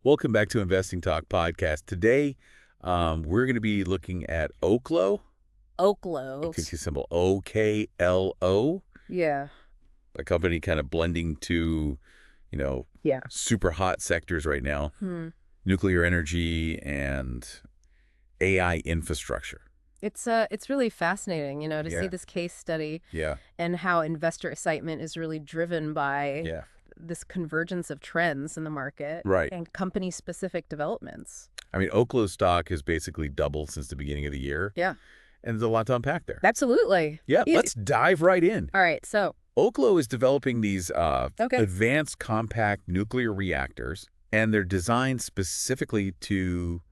Welcome back to Investing Talk Podcast. Today, we're going to be looking at Oklo. Oklo. It's symbol OKLO. Yeah. A company kind of blending two, Yeah. super hot sectors right now. Nuclear energy and AI infrastructure. It's really fascinating, to see this case study Yeah. and how investor excitement is really driven by Yeah. this convergence of trends in the market Right. and company-specific developments. I mean, Oklo stock has basically doubled since the beginning of the year. Yeah. And there's a lot to unpack there. Absolutely. Yeah, let's dive right in. All right, so Oklo is developing these Okay. advanced compact nuclear reactors, and they're designed specifically to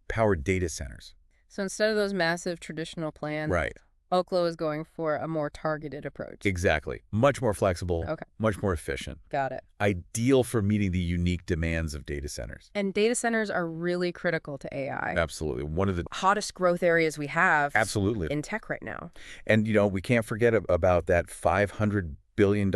power data centers. So instead of those massive traditional plants, Right. Oklo is going for a more targeted approach. Exactly. Much more flexible, Okay. much more efficient. Got it. Ideal for meeting the unique demands of data centers. And data centers are really critical to AI. Absolutely. One of the Hottest growth areas we have Absolutely. in tech right now. And, we can't forget about that $500 billion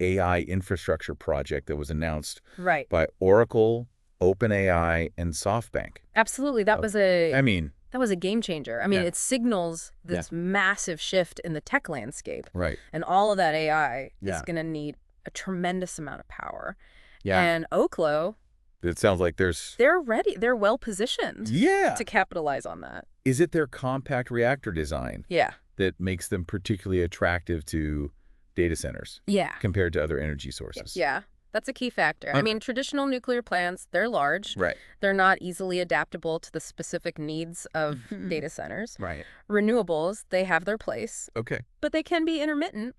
AI infrastructure project that was announced Right. by Oracle, OpenAI, and SoftBank. Absolutely. That was a game changer. Yeah. It signals this massive shift in the tech landscape. Right. And all of that AI Yeah. is going to need a tremendous amount of power. Yeah. And Oklo, It sounds like they're ready. They're well positioned to capitalize on that. Is it their compact reactor design Yeah. that makes them particularly attractive to data centers Yeah. compared to other energy sources? Yeah. That's a key factor. Traditional nuclear plants, they're large. Right. They're not easily adaptable to the specific needs of data centers. Right. Renewables, they have their place, Okay. but they can be intermittent.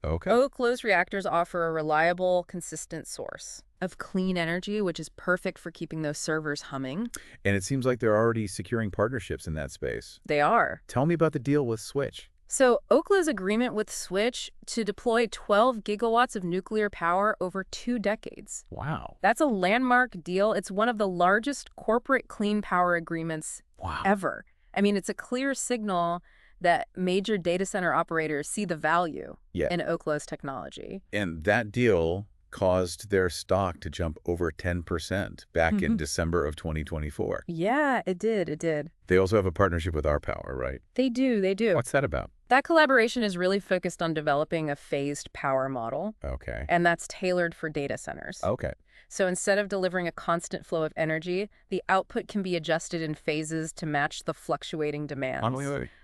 Okay. Oklo's reactors offer a reliable, consistent source of clean energy, which is perfect for keeping those servers humming. And it seems like they're already securing partnerships in that space. They are. Tell me about the deal with Switch. So Oklo's agreement with Switch to deploy 12 gigawatts of nuclear power over 2 decades. Wow. That's a landmark deal. It's one of the largest corporate clean power agreements ever. It's a clear signal that major data center operators see the value in Oklo's technology. And that deal caused their stock to jump over 10% back in December of 2024. Yeah, it did. It did. They also have a partnership with Our Power, right? They do. They do. What's that about? That collaboration is really focused on developing a phased power model. Okay. And that's tailored for data centers. Okay. So instead of delivering a constant flow of energy, the output can be adjusted in phases to match the fluctuating demands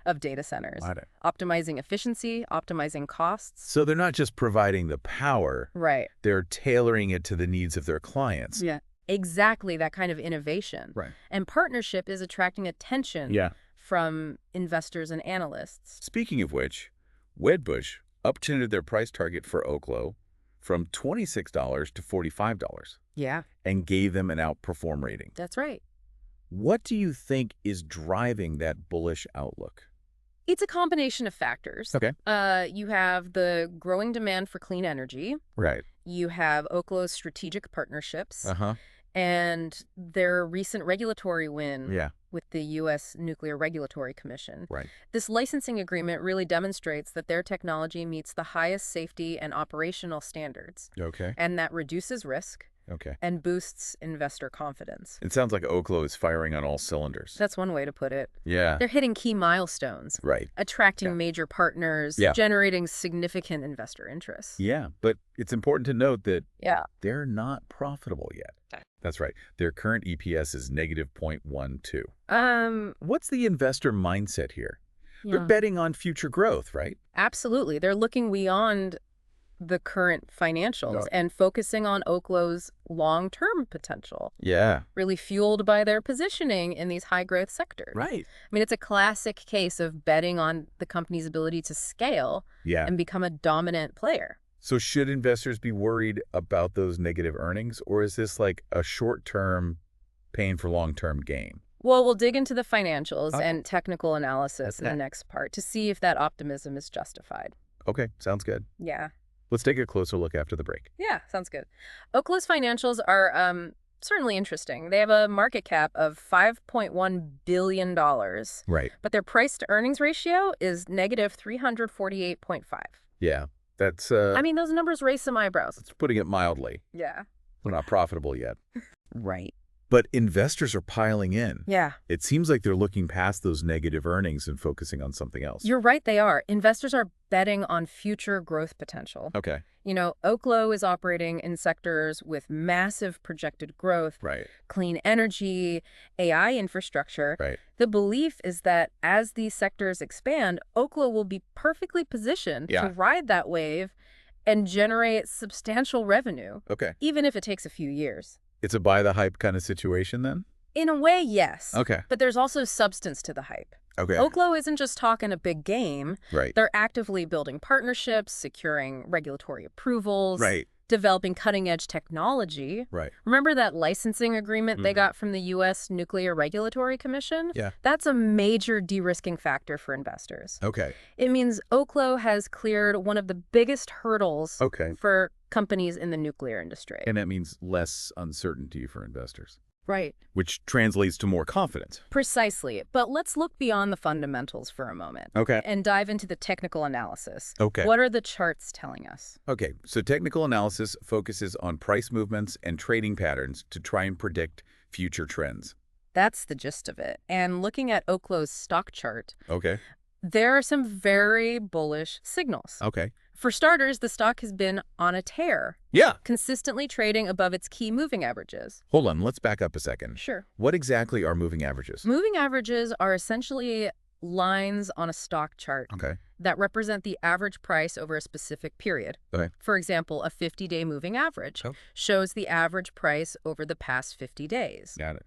of data centers, optimizing efficiency, optimizing costs. So they're not just providing the power. Right. They're tailoring it to the needs of their clients. Yeah. Exactly, that kind of innovation. Right. And partnership is attracting attention from investors and analysts. Speaking of which, Wedbush uptended their price target for Oklo from $26 to $45. Yeah. And gave them an outperform rating. That's right. What do you think is driving that bullish outlook? It's a combination of factors. Okay. You have the growing demand for clean energy. Right. You have Oklo's strategic partnerships. Uh-huh. And their recent regulatory win with the U.S. Nuclear Regulatory Commission. Right. This licensing agreement really demonstrates that their technology meets the highest safety and operational standards. Okay. And that reduces risk. Okay. And boosts investor confidence. It sounds like Oklo is firing on all cylinders. That's one way to put it. Yeah. They're hitting key milestones. Right. Attracting major partners, generating significant investor interest. Yeah, but it's important to note that they're not profitable yet. That's right. Their current EPS is negative 0.12. What's the investor mindset here? They're betting on future growth, right? Absolutely. They're looking beyond the current financials and focusing on Oklo's long-term potential. Yeah. Really fueled by their positioning in these high-growth sectors. Right. It's a classic case of betting on the company's ability to scale and become a dominant player. So should investors be worried about those negative earnings, or is this like a short-term pain for long-term gain? Well, we'll dig into the financials and technical analysis in the next part to see if that optimism is justified. Okay, sounds good. Yeah. Let's take a closer look after the break. Yeah, sounds good. Oklo's financials are certainly interesting. They have a market cap of $5.1 billion. Right. But their price-to-earnings ratio is negative 348.5. Yeah, that's... those numbers raise some eyebrows. It's putting it mildly. Yeah. We're not profitable yet. Right. But investors are piling in. Yeah. It seems like they're looking past those negative earnings and focusing on something else. You're right, they are. Investors are betting on future growth potential. Okay. You know, Oklo is operating in sectors with massive projected growth, Right. clean energy, AI infrastructure. Right. The belief is that as these sectors expand, Oklo will be perfectly positioned to ride that wave and generate substantial revenue, even if it takes a few years. It's a buy the hype kind of situation then? In a way, yes. Okay. But there's also substance to the hype. Okay. Oklo isn't just talking a big game. Right. They're actively building partnerships, securing regulatory approvals, Right. developing cutting-edge technology. Right. Remember that licensing agreement they got from the U.S. Nuclear Regulatory Commission? Yeah. That's a major de-risking factor for investors. Okay. It means Oklo has cleared one of the biggest hurdles for companies in the nuclear industry. And that means less uncertainty for investors. Right. Which translates to more confidence. Precisely. But let's look beyond the fundamentals for a moment. Okay. And dive into the technical analysis. Okay. What are the charts telling us? Okay. So technical analysis focuses on price movements and trading patterns to try and predict future trends. That's the gist of it. And looking at Oklo's stock chart, there are some very bullish signals. Okay. For starters, the stock has been on a tear. Yeah. Consistently trading above its key moving averages. Hold on, let's back up a second. Sure. What exactly are moving averages? Moving averages are essentially lines on a stock chart that represent the average price over a specific period. For example, a 50-day moving average shows the average price over the past 50 days. Got it.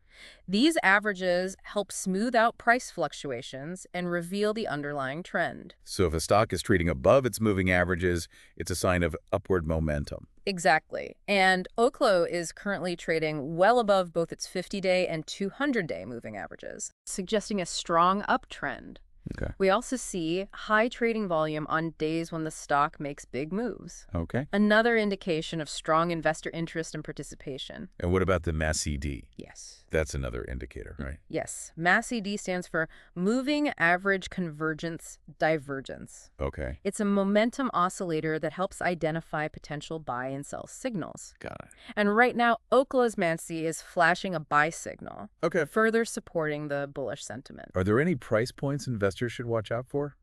These averages help smooth out price fluctuations and reveal the underlying trend. So if a stock is trading above its moving averages, it's a sign of upward momentum. Exactly. And Oklo is currently trading well above both its 50-day and 200-day moving averages, suggesting a strong uptrend. Okay. We also see high trading volume on days when the stock makes big moves. Okay. Another indication of strong investor interest and participation. And what about the MACD? Yes. That's another indicator, right? Yes. MACD stands for Moving Average Convergence Divergence. Okay. It's a momentum oscillator that helps identify potential buy and sell signals. Got it. And right now, Oklo's MACD is flashing a buy signal, further supporting the bullish sentiment. Are there any price points investors should watch out for?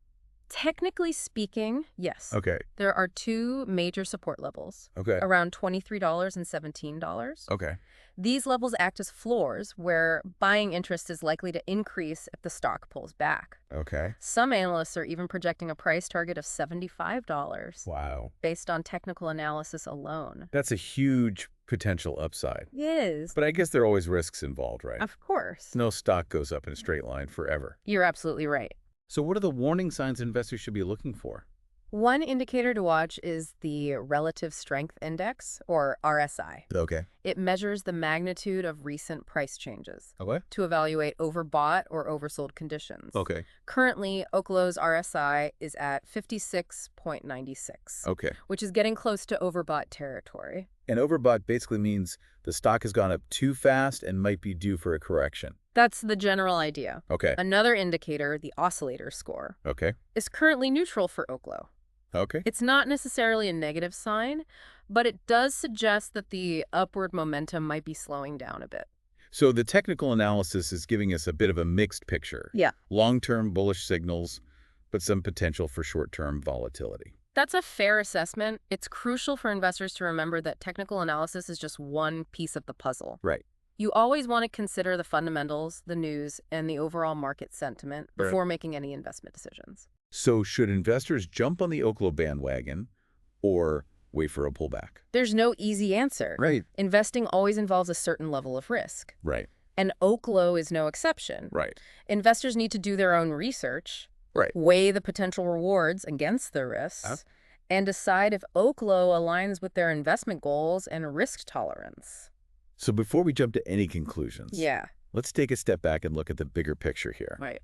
Technically speaking, yes. Okay. There are two major support levels. Okay. Around $23 and $17. Okay. These levels act as floors where buying interest is likely to increase if the stock pulls back. Okay. Some analysts are even projecting a price target of $75. Wow. Based on technical analysis alone. That's a huge potential upside. It is. But I guess there are always risks involved, right? Of course. No stock goes up in a straight line forever. You're absolutely right. So what are the warning signs investors should be looking for? One indicator to watch is the Relative Strength Index, or RSI. Okay. It measures the magnitude of recent price changes to evaluate overbought or oversold conditions. Okay. Currently, Oklo's RSI is at 56.96, which is getting close to overbought territory. And overbought basically means the stock has gone up too fast and might be due for a correction. That's the general idea. Okay. Another indicator, the oscillator score, is currently neutral for Oklo. Okay. It's not necessarily a negative sign, but it does suggest that the upward momentum might be slowing down a bit. So the technical analysis is giving us a bit of a mixed picture. Yeah. Long-term bullish signals, but some potential for short-term volatility. That's a fair assessment. It's crucial for investors to remember that technical analysis is just one piece of the puzzle. Right. You always want to consider the fundamentals, the news, and the overall market sentiment before making any investment decisions. So should investors jump on the Oklo bandwagon or wait for a pullback? There's no easy answer. Right. Investing always involves a certain level of risk. Right. And Oklo is no exception. Right. Investors need to do their own research, weigh the potential rewards against the risks, and decide if Oklo aligns with their investment goals and risk tolerance. So before we jump to any conclusions, let's take a step back and look at the bigger picture here. Right.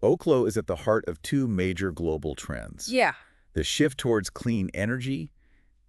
Oklo is at the heart of two major global trends. Yeah. The shift towards clean energy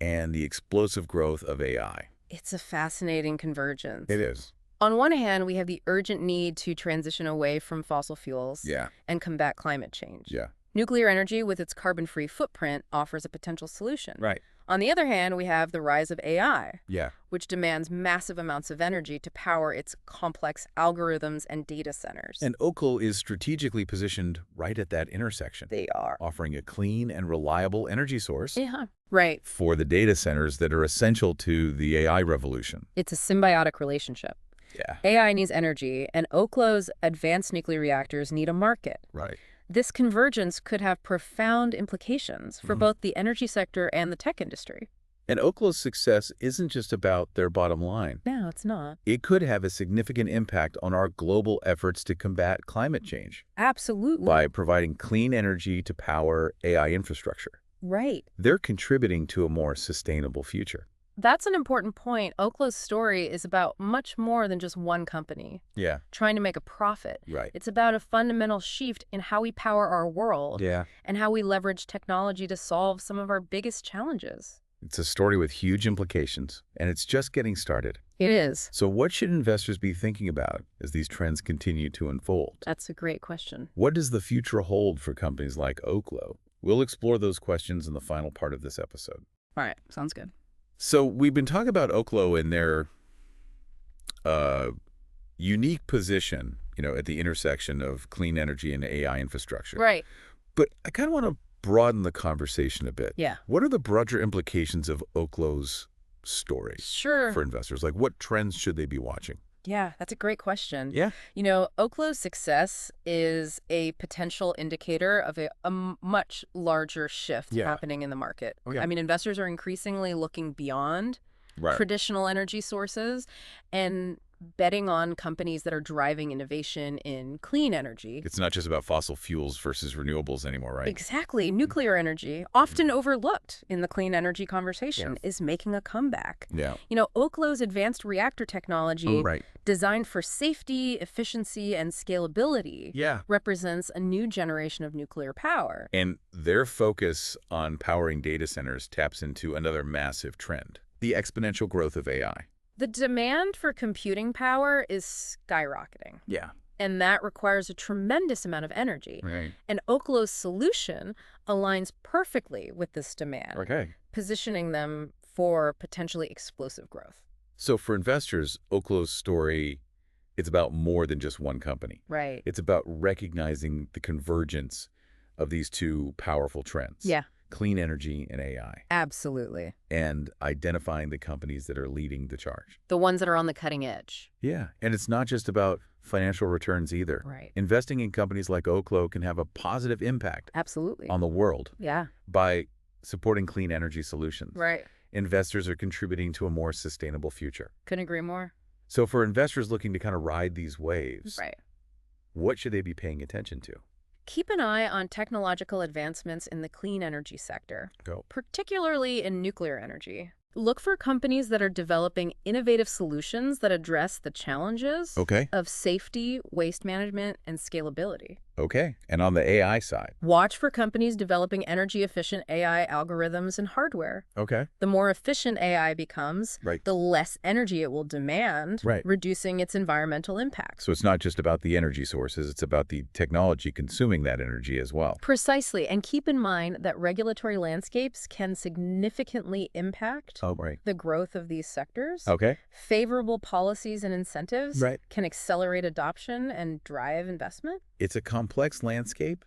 and the explosive growth of AI. It's a fascinating convergence. It is. On one hand, we have the urgent need to transition away from fossil fuels and combat climate change. Yeah. Nuclear energy, with its carbon-free footprint, offers a potential solution. Right. On the other hand, we have the rise of AI, Yeah. which demands massive amounts of energy to power its complex algorithms and data centers. And Oklo is strategically positioned right at that intersection. They are. Offering a clean and reliable energy source. Yeah. Right. For the data centers that are essential to the AI revolution. It's a symbiotic relationship. Yeah. AI needs energy, and Oklo's advanced nuclear reactors need a market. Right. This convergence could have profound implications for both the energy sector and the tech industry. And Oklo's success isn't just about their bottom line. No, it's not. It could have a significant impact on our global efforts to combat climate change. Absolutely. By providing clean energy to power AI infrastructure. Right. They're contributing to a more sustainable future. That's an important point. Oklo's story is about much more than just one company trying to make a profit. Right. It's about a fundamental shift in how we power our world and how we leverage technology to solve some of our biggest challenges. It's a story with huge implications, and it's just getting started. It is. So what should investors be thinking about as these trends continue to unfold? That's a great question. What does the future hold for companies like Oklo? We'll explore those questions in the final part of this episode. All right. Sounds good. So we've been talking about Oklo and their unique position, at the intersection of clean energy and AI infrastructure. Right. But I kind of want to broaden the conversation a bit. Yeah. What are the broader implications of Oklo's story for investors? Like, what trends should they be watching? Yeah, that's a great question. Yeah. Oklo's success is a potential indicator of a much larger shift happening in the market. Oh, yeah. I mean, investors are increasingly looking beyond traditional energy sources and betting on companies that are driving innovation in clean energy. It's not just about fossil fuels versus renewables anymore, right? Exactly. Nuclear energy, often overlooked in the clean energy conversation, is making a comeback. Yeah. Oklo's advanced reactor technology, designed for safety, efficiency, and scalability, represents a new generation of nuclear power. And their focus on powering data centers taps into another massive trend, the exponential growth of AI. The demand for computing power is skyrocketing. Yeah. And that requires a tremendous amount of energy. Right. And Oklo's solution aligns perfectly with this demand, positioning them for potentially explosive growth. So for investors, Oklo's story, it's about more than just one company. Right. It's about recognizing the convergence of these two powerful trends. Yeah. Clean energy and AI. Absolutely. And identifying the companies that are leading the charge. The ones that are on the cutting edge. Yeah. And it's not just about financial returns either. Right. Investing in companies like Oklo can have a positive impact on the world. Yeah. By supporting clean energy solutions. Right. Investors are contributing to a more sustainable future. Couldn't agree more. So for investors looking to kind of ride these waves, what should they be paying attention to? Keep an eye on technological advancements in the clean energy sector, particularly in nuclear energy. Look for companies that are developing innovative solutions that address the challenges of safety, waste management, and scalability. Okay. And on the AI side? Watch for companies developing energy-efficient AI algorithms and hardware. Okay. The more efficient AI becomes, the less energy it will demand, reducing its environmental impact. So it's not just about the energy sources, it's about the technology consuming that energy as well. Precisely. And keep in mind that regulatory landscapes can significantly impact the growth of these sectors. Okay. Favorable policies and incentives can accelerate adoption and drive investment. It's a complex landscape,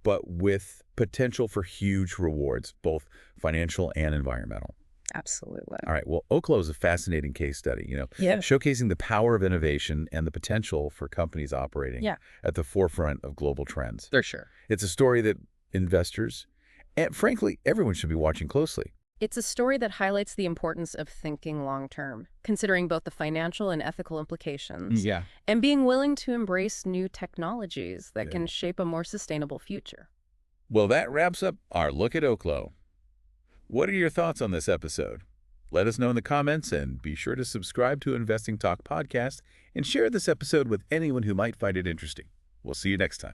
but with potential for huge rewards, both financial and environmental. Absolutely. All right. Well, Oklo is a fascinating case study, showcasing the power of innovation and the potential for companies operating at the forefront of global trends. For sure. It's a story that investors and, frankly, everyone should be watching closely. It's a story that highlights the importance of thinking long-term, considering both the financial and ethical implications, and being willing to embrace new technologies that can shape a more sustainable future. Well, that wraps up our look at Oklo. What are your thoughts on this episode? Let us know in the comments, and be sure to subscribe to Investing Talk podcast and share this episode with anyone who might find it interesting. We'll see you next time.